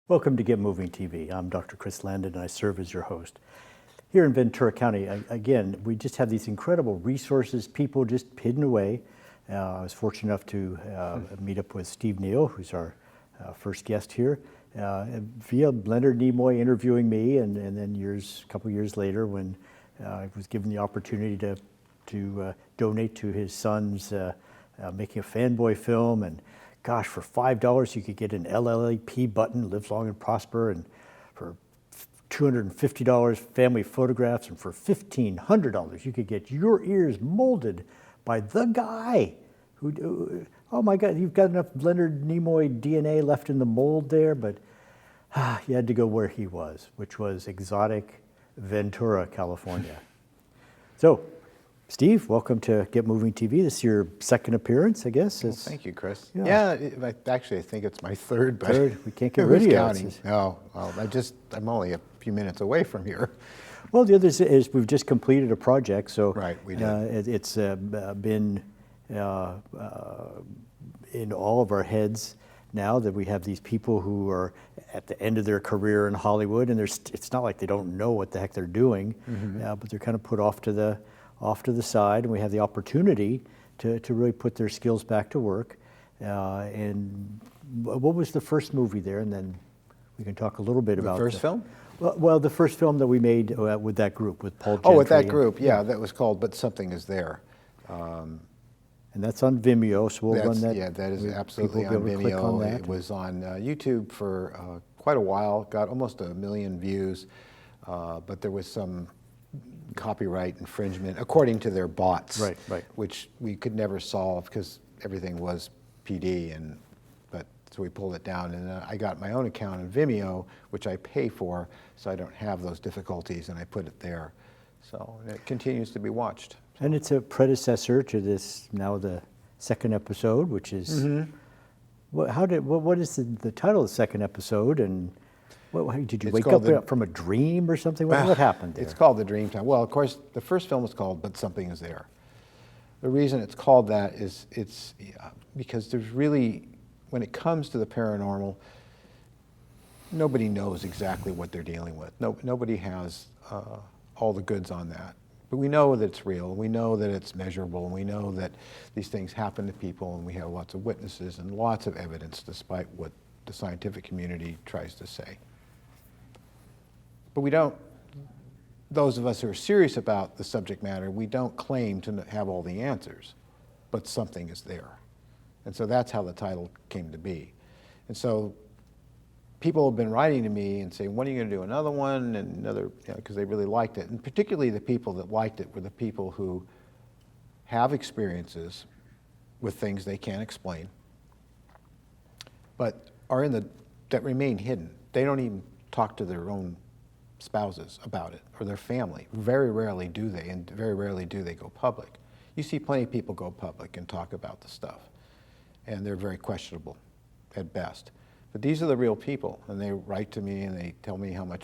Welcome to Get Moving TV. I'm Dr. Chris Landon and I serve as your host. Here in Ventura County, again, we just have these incredible resources, people just hidden away. I was fortunate enough to meet up with Steve Neill, who's our first guest here, via Leonard Nimoy interviewing me, and then a couple years later when I was given the opportunity to donate to his son's making a fanboy film. And gosh, for $5 you could get an LLAP button, Live Long and Prosper, and for $250 family photographs, and for $1,500 you could get your ears molded by the guy who, oh my God, you've got enough Leonard Nimoy DNA left in the mold there, but you had to go where he was, which was exotic Ventura, California. So, Steve, welcome to Get Moving TV. This is your second appearance, I guess. Well, thank you, Chris. Yeah, actually, I think it's my third, but we can't get rid of you. Counting. No, well, I'm only a few minutes away from here. Well, the other is we've just completed a project, so right, we did. It's been in all of our heads now that we have these people who are at the end of their career in Hollywood, and it's not like they don't know what the heck they're doing, but they're kind of put off to the side, and we have the opportunity to really put their skills back to work. And what was the first movie there? And then we can talk a little bit about the first film. Well, the first film that we made with that group, with Paul Gentry. Oh, with that group, yeah, that was called But Something Is There. And that's on Vimeo, so we'll run that. Yeah, that is absolutely on Vimeo. It was on YouTube for quite a while, got almost 1 million views, but there was some copyright infringement, according to their bots, right. which we could never solve because everything was PD, so we pulled it down, and I got my own account on Vimeo, which I pay for, so I don't have those difficulties, and I put it there. So it continues to be watched. And it's a predecessor to this, now the second episode, which is, what is the title of the second episode, and did you wake up from a dream or something? What happened there? It's called The Dream Time. Well, of course, the first film was called But Something Is There. The reason it's called that is because there's really, when it comes to the paranormal, nobody knows exactly what they're dealing with. Nobody has all the goods on that. But we know that it's real, we know that it's measurable, and we know that these things happen to people, and we have lots of witnesses and lots of evidence, despite what the scientific community tries to say. But we don't, those of us who are serious about the subject matter, we don't claim to have all the answers, but something is there. And so that's how the title came to be. And so people have been writing to me and saying, when are you going to do another one? And another, because they really liked it. And particularly the people that liked it were the people who have experiences with things they can't explain, but are that remain hidden. They don't even talk to their own spouses about it, or their family. Very rarely do they, and very rarely do they go public. You see plenty of people go public and talk about the stuff, and they're very questionable at best. But these are the real people, and they write to me and they tell me how much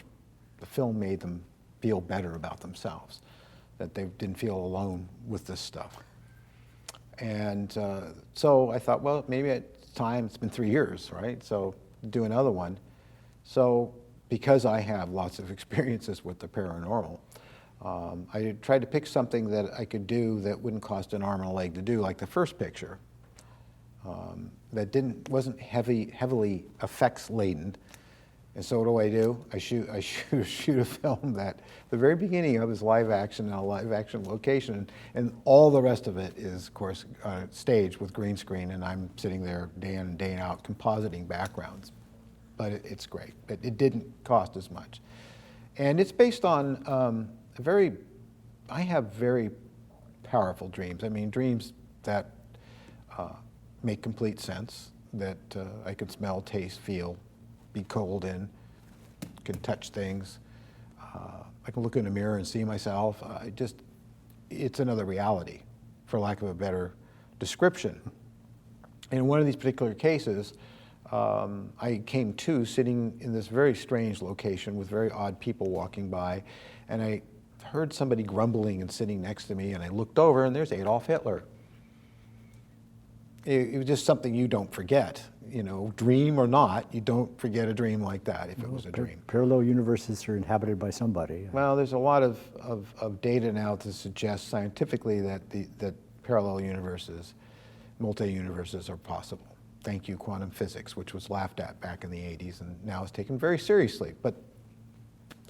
the film made them feel better about themselves, that they didn't feel alone with this stuff. And so I thought, well, maybe it's time. It's been 3 years, right? So do another one. So because I have lots of experiences with the paranormal, I tried to pick something that I could do that wouldn't cost an arm and a leg to do, like the first picture, that wasn't heavily effects laden. And so what do? I shoot a film that the very beginning of is live action in a live action location, and all the rest of it is, of course, staged with green screen, and I'm sitting there day in and day out compositing backgrounds. But it's great. It didn't cost as much. And it's based on I have very powerful dreams. I mean, dreams that make complete sense, that I can smell, taste, feel, be cold in, can touch things. I can look in a mirror and see myself. It's another reality, for lack of a better description. In one of these particular cases, I came to sitting in this very strange location with very odd people walking by, and I heard somebody grumbling and sitting next to me, and I looked over and there's Adolf Hitler. It was just something you don't forget. you know, dream or not, you don't forget a dream like that if it was a dream. Parallel universes are inhabited by somebody. Well, there's a lot of data now to suggest scientifically that that parallel universes, multi-universes are possible. Thank you, quantum physics, which was laughed at back in the 80s and now is taken very seriously, but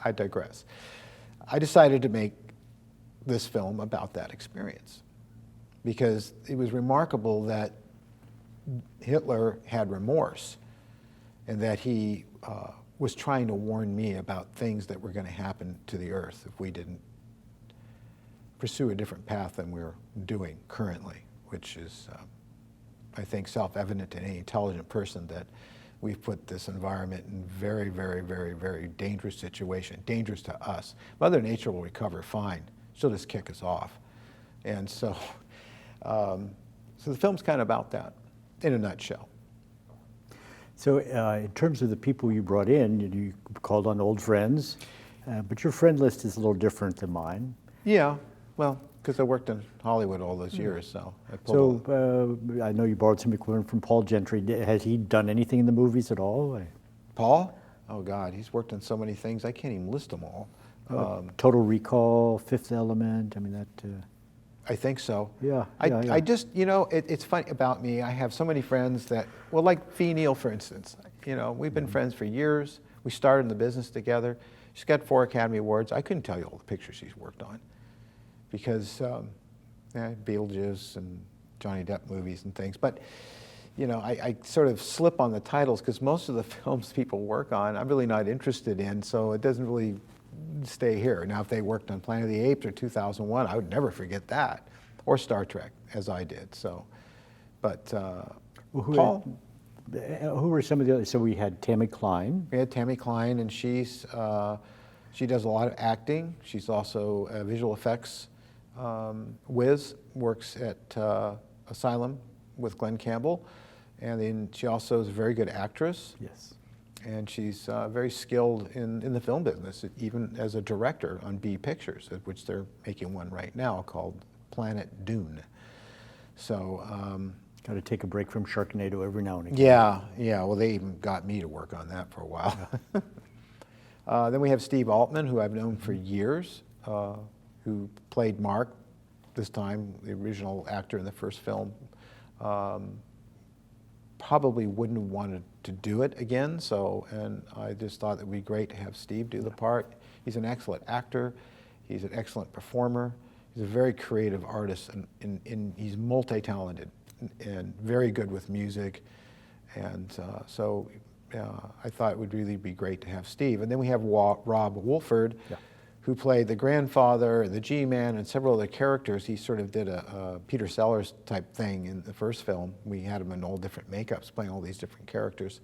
I digress. I decided to make this film about that experience because it was remarkable that Hitler had remorse and that he was trying to warn me about things that were going to happen to the earth if we didn't pursue a different path than we're doing currently, which is, I think, self-evident to any intelligent person that we've put this environment in very, very, very, very dangerous situation, dangerous to us. Mother Nature will recover fine. She'll just kick us off. And so, so the film's kind of about that, in a nutshell. So in terms of the people you brought in, you called on old friends, but your friend list is a little different than mine. Yeah, well, because I worked in Hollywood all those years, so I pulled I know you borrowed some equipment from Paul Gentry. Has he done anything in the movies at all? Paul? Oh God, he's worked on so many things, I can't even list them all. Total Recall, Fifth Element, I mean that... I think so. Yeah, I just, you know, it's funny about me. I have so many friends that, well, like Steve Neill, for instance. You know, we've been friends for years. We started in the business together. She's got 4 Academy Awards. I couldn't tell you all the pictures she's worked on because Beetlejuice and Johnny Depp movies and things. But, you know, I sort of slip on the titles because most of the films people work on, I'm really not interested in, so it doesn't really stay here. Now, if they worked on Planet of the Apes or 2001, I would never forget that, or Star Trek, as I did. So, but Paul, who were some of the others? So we had Tammy Klein. We had Tammy Klein, and she does a lot of acting. She's also a visual effects whiz. Works at Asylum with Glenn Campbell, and then she also is a very good actress. Yes. And she's very skilled in the film business, even as a director on B Pictures, of which they're making one right now called Planet Dune. So, got to take a break from Sharknado every now and again. Yeah. Well, they even got me to work on that for a while. Then we have Steve Altman, who I've known for years, who played Mark this time, the original actor in the first film. Probably wouldn't have wanted to do it again, and I just thought it would be great to have Steve do the part. He's an excellent actor, he's an excellent performer, he's a very creative artist, and he's multi-talented and very good with music, and so I thought it would really be great to have Steve. And then we have Rob Wolford, who played the grandfather, the G-Man, and several other characters. He sort of did a Peter Sellers type thing in the first film. We had him in all different makeups, playing all these different characters.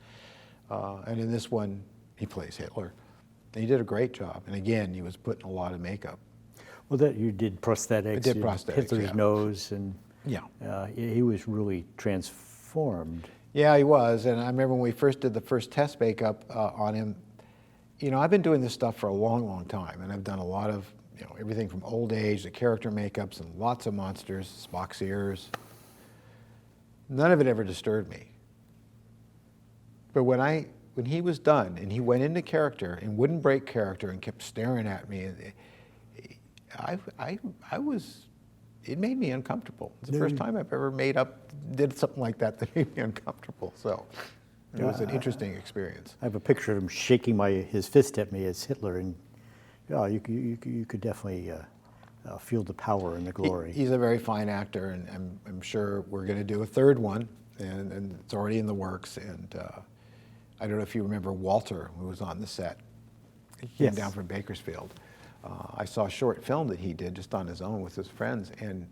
And in this one, he plays Hitler. And he did a great job. And again, he was put in a lot of makeup. Well, that you did prosthetics. I did prosthetics, Hitler's nose, and yeah, he was really transformed. Yeah, he was. And I remember when we first did the first test makeup on him. You know, I've been doing this stuff for a long, long time, and I've done a lot of, you know, everything from old age to character makeups and lots of monsters, Spock's ears. None of it ever disturbed me. But when he was done and he went into character and wouldn't break character and kept staring at me, it made me uncomfortable. It's the first time I've ever did something like that made me uncomfortable. So. It was an interesting experience. I have a picture of him shaking his fist at me as Hitler, and you could definitely feel the power and the glory. He's a very fine actor, and I'm sure we're going to do a third one, and it's already in the works. And I don't know if you remember Walter, who was on the set. He came down from Bakersfield. I saw a short film that he did just on his own with his friends, and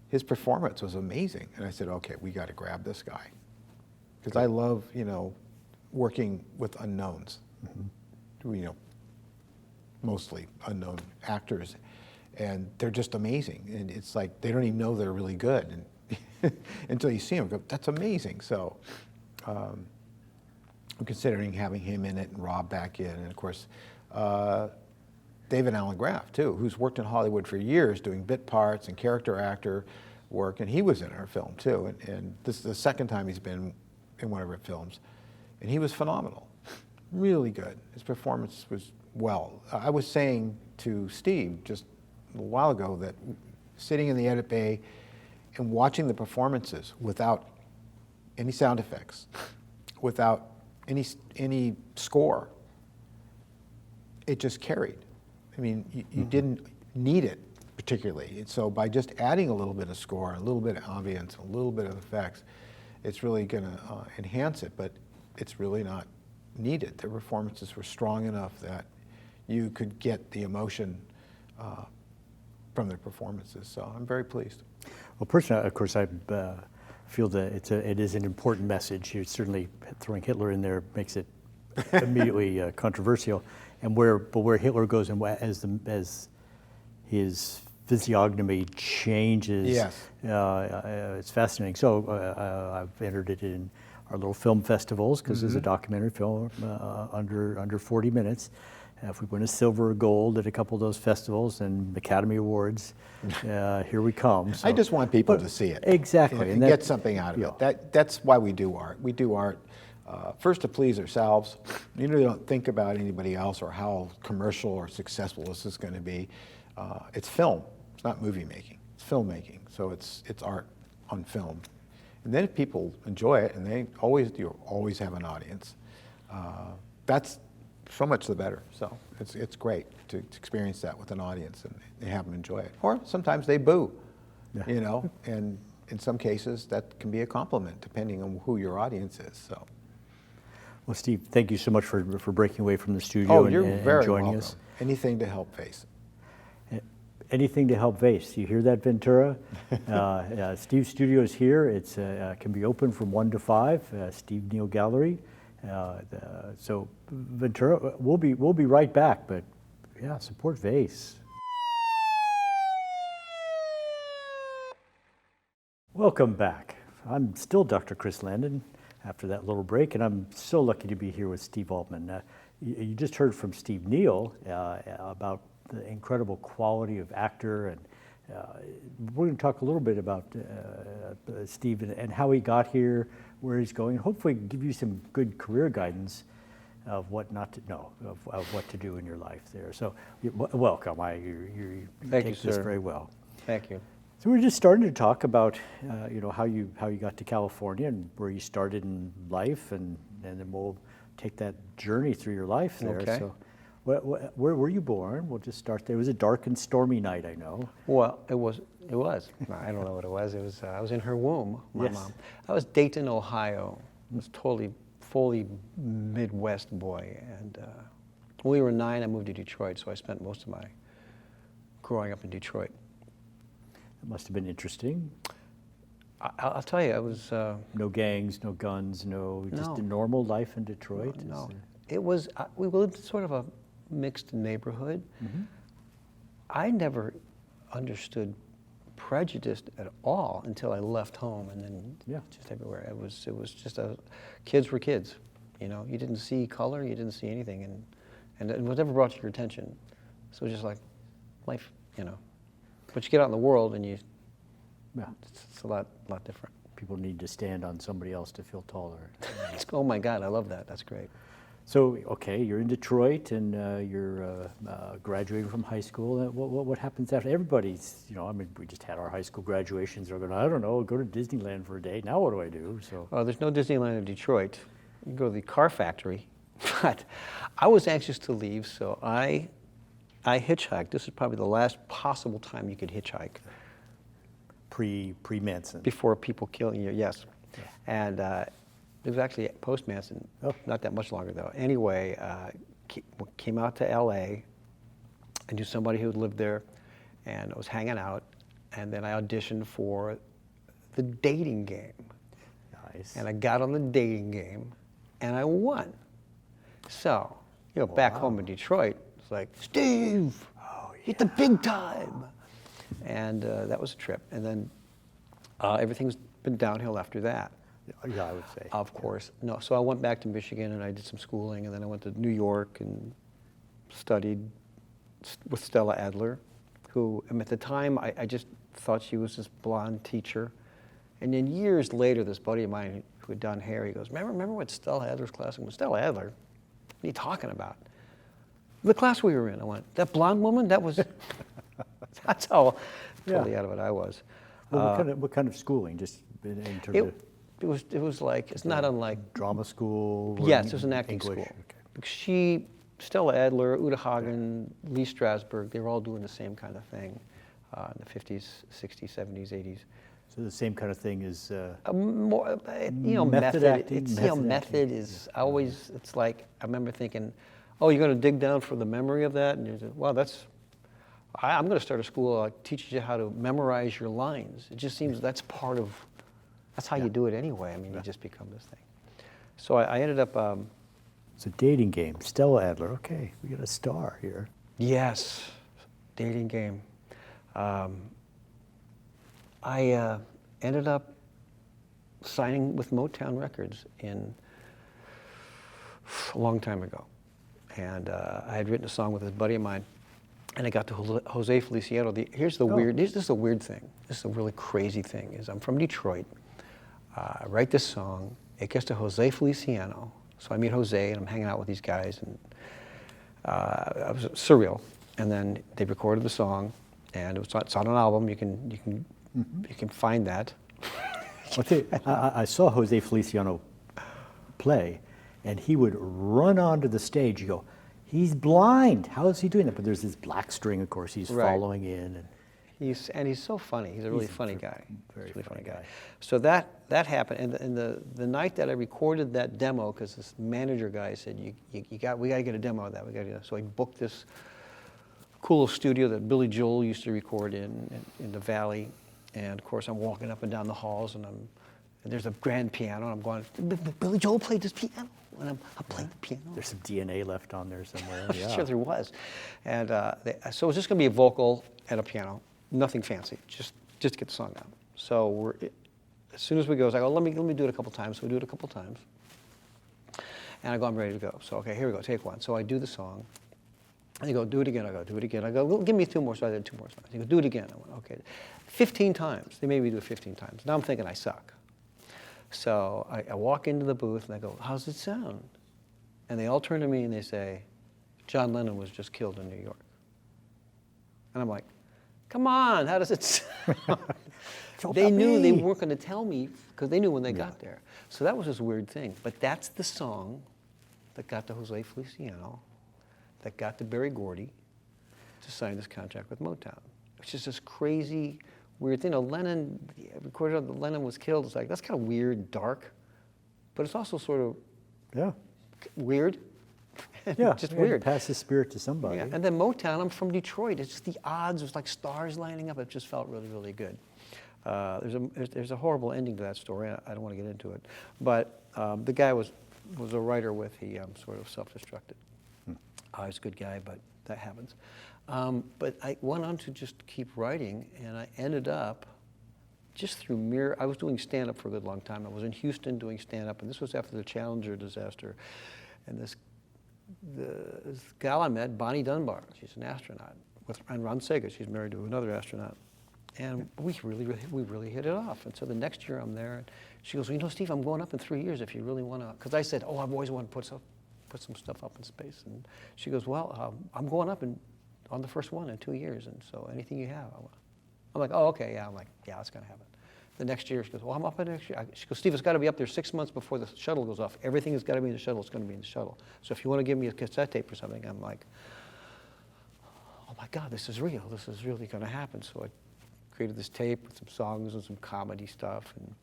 his performance was amazing. And I said, okay, we got to grab this guy. Because I love, you know, working with unknowns, you know, mostly unknown actors, and they're just amazing. And it's like they don't even know they're really good and until you see them. Go, that's amazing. So I'm considering having him in it and Rob back in, and of course David Alan Graff too, who's worked in Hollywood for years doing bit parts and character actor work, and he was in our film too. And this is the second time he's been in one of her films, and he was phenomenal, really good. His performance was I was saying to Steve just a little while ago that sitting in the edit bay and watching the performances without any sound effects, without any score, it just carried. I mean, you didn't need it particularly. And so by just adding a little bit of score, a little bit of ambience, a little bit of effects, it's really going to enhance it, but it's really not needed. The performances were strong enough that you could get the emotion from their performances. So I'm very pleased. Well, personally, of course, I feel that it is an important message. You're certainly throwing Hitler in there makes it immediately controversial. And where Hitler goes and as his physiognomy changes, yes. It's fascinating. So I've entered it in our little film festivals because it's a documentary film under 40 minutes. If we win a silver or gold at a couple of those festivals and Academy Awards, here we come. So, I just want people to see it. Exactly. And get something out of it. That's why we do art. We do art first to please ourselves. You really don't think about anybody else or how commercial or successful this is going to be. It's film. It's not movie making. It's filmmaking. So it's art on film. And then if people enjoy it, and you always have an audience, that's so much the better. So it's great to experience that with an audience and have them enjoy it. Or sometimes they boo, you know, and in some cases that can be a compliment depending on who your audience is. So. Well, Steve, thank you so much for breaking away from the studio and joining welcome. us. Anything to help Face. Anything to help Vase. You hear that, Ventura? Steve's studio is here. It's can be open from 1 to 5. Steve Neill Gallery. So Ventura, we'll be right back. But yeah, support Vase. Welcome back. I'm still Dr. Chris Landon after that little break, and I'm so lucky to be here with Steve Altman. You just heard from Steve Neill about the incredible quality of actor, and we're going to talk a little bit about Steve and how he got here, where he's going, and hopefully give you some good career guidance of what not to know, of what to do in your life there. So welcome. You take this very well. Thank you. So we're just starting to talk about how you got to California and where you started in life, and then we'll take that journey through your life there. Okay. So where were you born? We'll just start there. It was a dark and stormy night, I know. Well, it was. No, I don't know what it was. It was. I was in her womb. My mom. I was Dayton, Ohio. I was fully Midwest boy, and when we were 9, I moved to Detroit. So I spent most of my growing up in Detroit. It must have been interesting. I'll tell you, it was. No gangs, no guns, just a normal life in Detroit. No. It was. We lived in sort of a mixed neighborhood. Mm-hmm. I never understood prejudice at all until I left home, and then just everywhere. It was just kids were kids. You know, you didn't see color, you didn't see anything, and whatever brought to your attention. So it was just like life, you know. But you get out in the world, and it's a lot different. People need to stand on somebody else to feel taller. Oh my God, I love that. That's great. So, okay, you're in Detroit, and you're graduating from high school. What happens after? Everybody's, we just had our high school graduations. They're going, I don't know, go to Disneyland for a day. Now what do I do? So, there's no Disneyland in Detroit. You can go to the car factory. But I was anxious to leave, so I hitchhiked. This is probably the last possible time you could hitchhike. Pre-Manson. Before people killing you, yes. Yeah. And it was actually post-Manson, not that much longer though. Anyway, came out to LA. I knew somebody who lived there, and I was hanging out, and then I auditioned for the dating game. Nice. And I got on the dating game, and I won. So, back home in Detroit, it's like, Steve, hit the big time. And that was a trip. And then everything's been downhill after that. Yeah, I would say. Of course. No, so I went back to Michigan and I did some schooling, and then I went to New York and studied with Stella Adler, who, at the time, I just thought she was this blonde teacher. And then years later, this buddy of mine who had done hair. He goes, remember what Stella Adler's class? I went, Stella Adler? What are you talking about? The class we were in. I went, that blonde woman? That was, that's how totally out of it I was. Well, what kind of schooling? Just in terms of It was like, it's not unlike. drama school? Or Yes, it was an acting English? school. Okay. Because Stella Adler, Uta Hagen, Lee Strasberg, they were all doing the same kind of thing in the 50s, 60s, 70s, 80s. So the same kind of thing is More, method method acting? It's, Method method acting, is always, it's like, I remember thinking, oh, you're going to dig down for the memory of that? And you say, well, I'm going to start a school that teaches you how to memorize your lines. It just seems that's how you do it anyway. I mean, you just become this thing. So I ended up. it's a dating game. Stella Adler. Okay, we got a star here. Yes, dating game. I ended up signing with Motown Records a long time ago. And I had written a song with a buddy of mine, and I got to Jose Feliciano. Here's the weird, this is a weird thing. This is a really crazy thing, is I'm from Detroit. I write this song, it gets to Jose Feliciano. So I meet Jose, and I'm hanging out with these guys, and it was surreal. And then they recorded the song, and it's on an album. You can find that. I saw Jose Feliciano play, and he would run onto the stage. You go, he's blind. How is he doing that? But there's this black string, of course, he's Right. following in. And He's so funny. He's a really funny guy. very He's a really funny guy. So that happened, and the night that I recorded that demo, because this manager guy said, we got to get a demo of that. We got to. So I booked this cool little studio that Billy Joel used to record in the Valley, and of course I'm walking up and down the halls, and there's a grand piano, and I'm going, Billy Joel played this piano, and I'm playing the piano. there's some DNA left on there somewhere. I'm Yeah. sure there was. And so it was just going to be a vocal and a piano, nothing fancy, just to get the song out. So as soon as we go, I go, let me do it a couple times. So we do it a couple times. And I go, I'm ready to go. So, okay, here we go, take one. So I do the song. And you go, do it again. I go, do it again. I go, well, give me two more. So I did two more songs. You go, do it again. I went, okay. 15 times. They made me do it 15 times. Now I'm thinking I suck. So I walk into the booth and I go, how's it sound? And they all turn to me and they say, John Lennon was just killed in New York. And I'm like, come on, how does it sound? They knew they weren't going to tell me because they knew when they got there. So that was this weird thing. But that's the song that got to Jose Feliciano, that got to Berry Gordy to sign this contract with Motown, which is this crazy, weird thing. Lennon, recorded that Lennon was killed. It's like, that's kind of weird, dark, but it's also sort of weird. Yeah, just you had to weird. pass the spirit to somebody. Yeah. And then Motown, I'm from Detroit. It's just the odds, it was like stars lining up. It just felt really, really good. There's a horrible ending to that story. I don't want to get into it. But the guy was a writer with, he sort of self-destructed. He's a good guy, but that happens. But I went on to just keep writing, and I ended up just through I was doing stand-up for a good long time. I was in Houston doing stand-up, and this was after the Challenger disaster. And this gal I met, Bonnie Dunbar, she's an astronaut, and Ron Sega, she's married to another astronaut. And we really hit it off. And so the next year I'm there, and she goes, well, you know, Steve, I'm going up in 3 years if you really want to, because I said, oh, I've always wanted to put some stuff up in space. And she goes, well, I'm going up on the first one in 2 years, and so anything you have. I'm like, oh, okay, yeah. I'm like, yeah, it's going to happen. The next year, she goes, well, I'm up in next year. She goes, Steve, it's got to be up there 6 months before the shuttle goes off. Everything has got to be in the shuttle. It's going to be in the shuttle. So if you want to give me a cassette tape or something, I'm like, oh my God, this is real. This is really going to happen. So I created this tape with some songs and some comedy stuff, and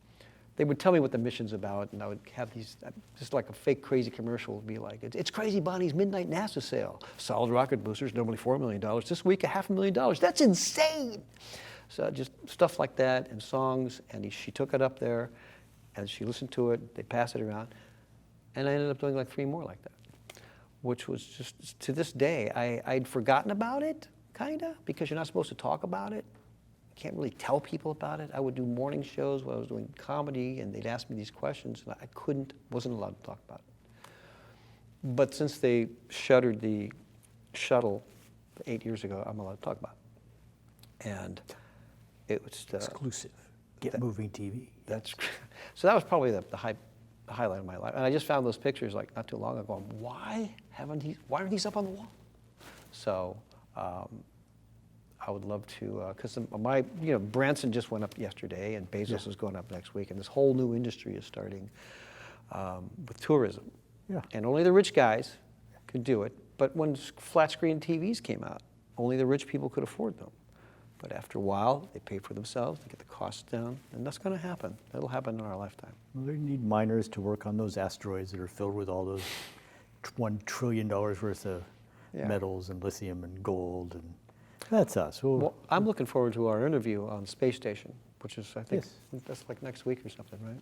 they would tell me what the mission's about, and I would have these, just like a fake crazy commercial would be like, it's Crazy Bonnie's Midnight NASA Sale. Solid rocket boosters, normally $4 million. This week, $500,000. That's insane. So just stuff like that, and songs, and she took it up there, and she listened to it, they passed it around, and I ended up doing like 3 more like that, which was just, to this day, I'd forgotten about it, kinda, because you're not supposed to talk about it. Can't really tell people about it. I would do morning shows when I was doing comedy, and they'd ask me these questions, and I wasn't allowed to talk about it. But since they shuttered the shuttle 8 years ago, I'm allowed to talk about it. And it was Exclusive. Get moving TV. So that was probably the high the highlight of my life. And I just found those pictures like not too long ago. Going, why aren't these up on the wall? So I would love to, because Branson just went up yesterday, and Bezos is going up next week, and this whole new industry is starting with tourism. Yeah. And only the rich guys could do it. But when flat screen TVs came out, only the rich people could afford them. But after a while, they pay for themselves, they get the costs down, and that's going to happen. That'll happen in our lifetime. Well, they need miners to work on those asteroids that are filled with all those $1 trillion worth of metals and lithium and gold, and that's us. Well, I'm looking forward to our interview on Space Station, which is, I think, Yes. that's like next week or something, right?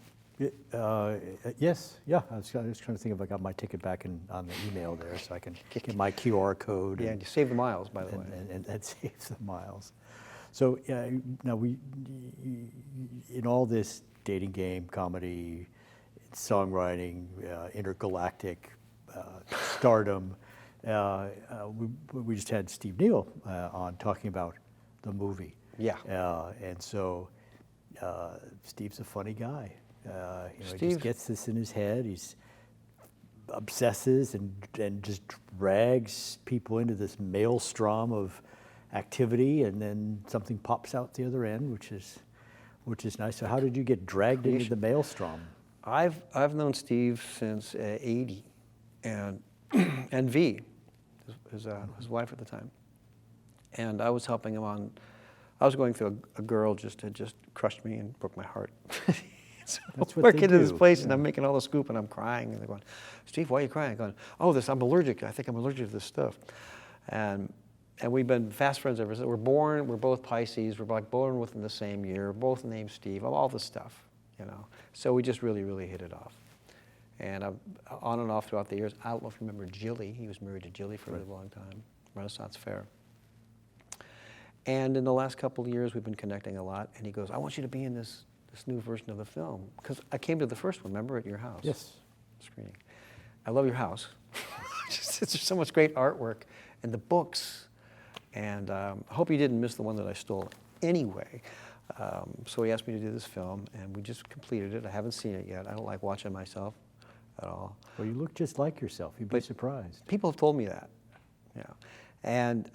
Yes, yeah. I was trying to think if I got my ticket back on the email there, so I can get my QR code. Yeah, and you save the miles, by the way. And saves the miles. So now in all this dating game, comedy, songwriting, intergalactic stardom, we just had Steve Neill on talking about the movie. Yeah. And so Steve's a funny guy. He Steve, just gets this in his head. He's obsesses and just drags people into this maelstrom of activity, and then something pops out the other end, which is nice. So how did you get dragged into the maelstrom? I've known Steve since '80, and V, his wife at the time, and I was helping him on. I was going through a girl had just crushed me and broke my heart. So That's I'm what they working in this do. place, and I'm making all the scoop, and I'm crying, and they're going, "Steve, why are you crying?" I'm going, "Oh, I'm allergic. I think I'm allergic to this stuff," and we've been fast friends ever since. We're both Pisces. We're like born within the same year. Both named Steve. All this stuff, So we just really, really hit it off. And on and off throughout the years. I don't know if you remember Jilly. He was married to Jilly for a really long time. Renaissance Fair. And in the last couple of years, we've been connecting a lot. And he goes, "I want you to be in this new version of the film." Because I came to the first one, remember, at your house? Yes. Screening. I love your house. There's so much great artwork and the books. And I hope you didn't miss the one that I stole anyway. So he asked me to do this film, and we just completed it. I haven't seen it yet. I don't like watching myself at all. Well, you look just like yourself. You'd be surprised. People have told me that. Yeah. And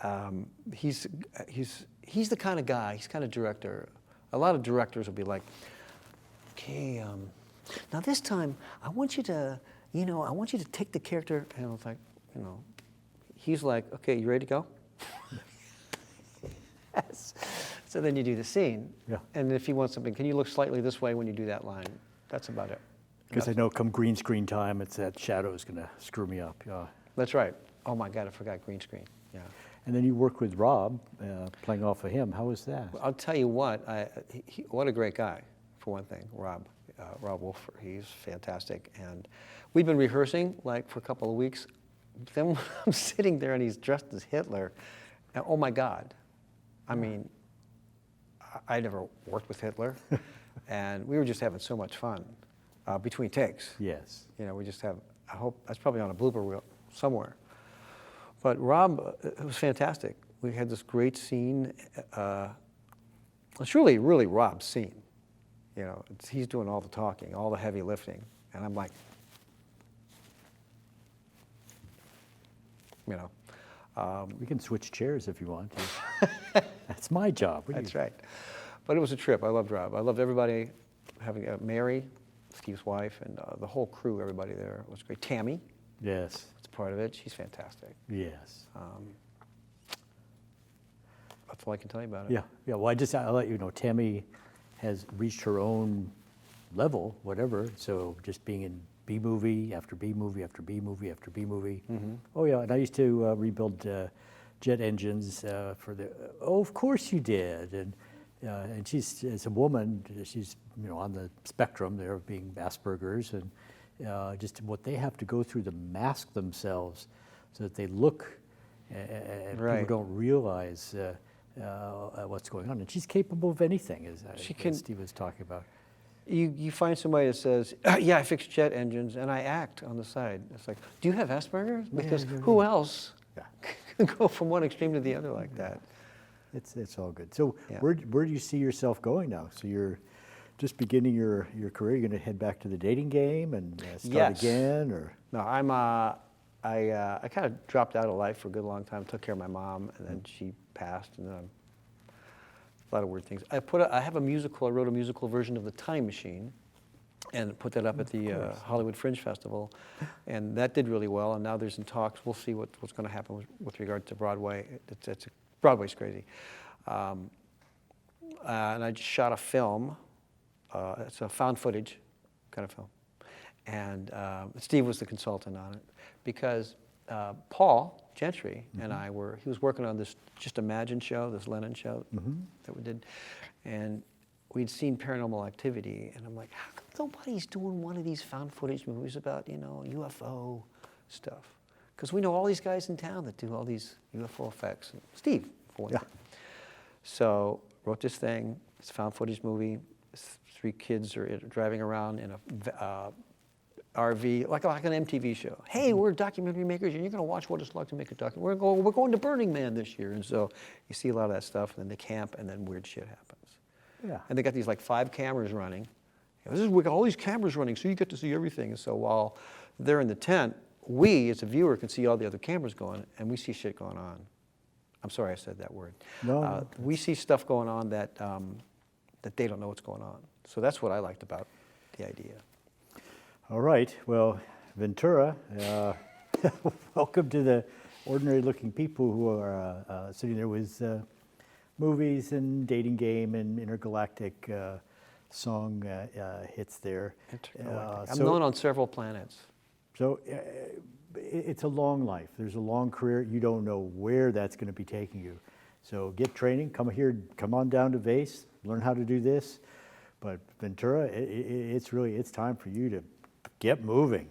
he's the kind of guy, he's kind of director. A lot of directors will be like, "Okay, now this time I want you to, I want you to take the character," and I was like, he's like, "Okay, you ready to go?" Yes. So then you do the scene. Yeah. And if he wants something, "Can you look slightly this way when you do that line?" That's about it. Because I know come green screen time, it's that shadow is going to screw me up. Yeah. That's right. Oh my God, I forgot green screen. Yeah. And then you work with Rob, playing off of him. How was that? I'll tell you what, what a great guy, for one thing, Rob Wolfer. He's fantastic. And we've been rehearsing like for a couple of weeks. Then when I'm sitting there and he's dressed as Hitler, and oh my God. I mean, I never worked with Hitler, and we were just having so much fun between takes. Yes. We just have, I hope, that's probably on a blooper reel somewhere. But Rob, it was fantastic. We had this great scene. It's really, really Rob's scene. He's doing all the talking, all the heavy lifting. And I'm like, We can switch chairs if you want. That's my job. That's right. But it was a trip. I loved Rob. I loved everybody, having Mary, Steve's wife, and the whole crew, everybody there. It was great. Tammy. Yes. It's part of it. She's fantastic. Yes. That's all I can tell you about it. Yeah. Yeah. Well, I'll let you know, Tammy has reached her own level, whatever. So just being in B movie after B movie after B movie after B movie. Mm-hmm. Oh yeah, and I used to rebuild jet engines for the. Oh, of course you did. And she's, as a woman, she's on the spectrum there of being Asperger's, and just what they have to go through to mask themselves so that they look and right. people don't realize what's going on. And she's capable of anything, as Steve was talking about. You find somebody that says, "Yeah, I fix jet engines," and I act on the side. It's like, do you have Asperger's? Because who else can go from one extreme to the other like that? It's all good. So Yeah. where do you see yourself going now? So you're just beginning your career, you're going to head back to the dating game and start Yes. again, or? No, I kind of dropped out of life for a good long time. Took care of my mom, and then she passed, and then a lot of weird things. I have a musical. I wrote a musical version of The Time Machine, and put that up at the Hollywood Fringe Festival, and that did really well. And now there's in talks. We'll see what's going to happen with regard to Broadway. Broadway's crazy. And I just shot a film. It's a found footage kind of film. And Steve was the consultant on it because Paul Gentry and he was working on this Just Imagine show, this Lennon show that we did. And we'd seen Paranormal Activity, and I'm like, how come nobody's doing one of these found footage movies about, UFO stuff? Because we know all these guys in town that do all these UFO effects. And Steve, for one. Yeah. So wrote this thing, it's a found footage movie. 3 kids are driving around in a RV, like an MTV show. Hey, we're documentary makers, and you're going to watch what it's like to make a documentary. We're going to Burning Man this year, and so you see a lot of that stuff, and then they camp, and then weird shit happens. Yeah. And they got these 5 cameras running. We got all these cameras running, so you get to see everything. And so while they're in the tent, we, as a viewer, can see all the other cameras going, and we see shit going on. I'm sorry I said that word. No. We see stuff going on that they don't know what's going on. So that's what I liked about the idea. All right. Well, Ventura, welcome to the ordinary looking people who are sitting there with movies and dating game and intergalactic song hits there. I'm known on several planets. So it's a long life. There's a long career. You don't know where that's going to be taking you. So get training. Come on down to Vase. Learn how to do this. But Ventura, it's time for you to get moving.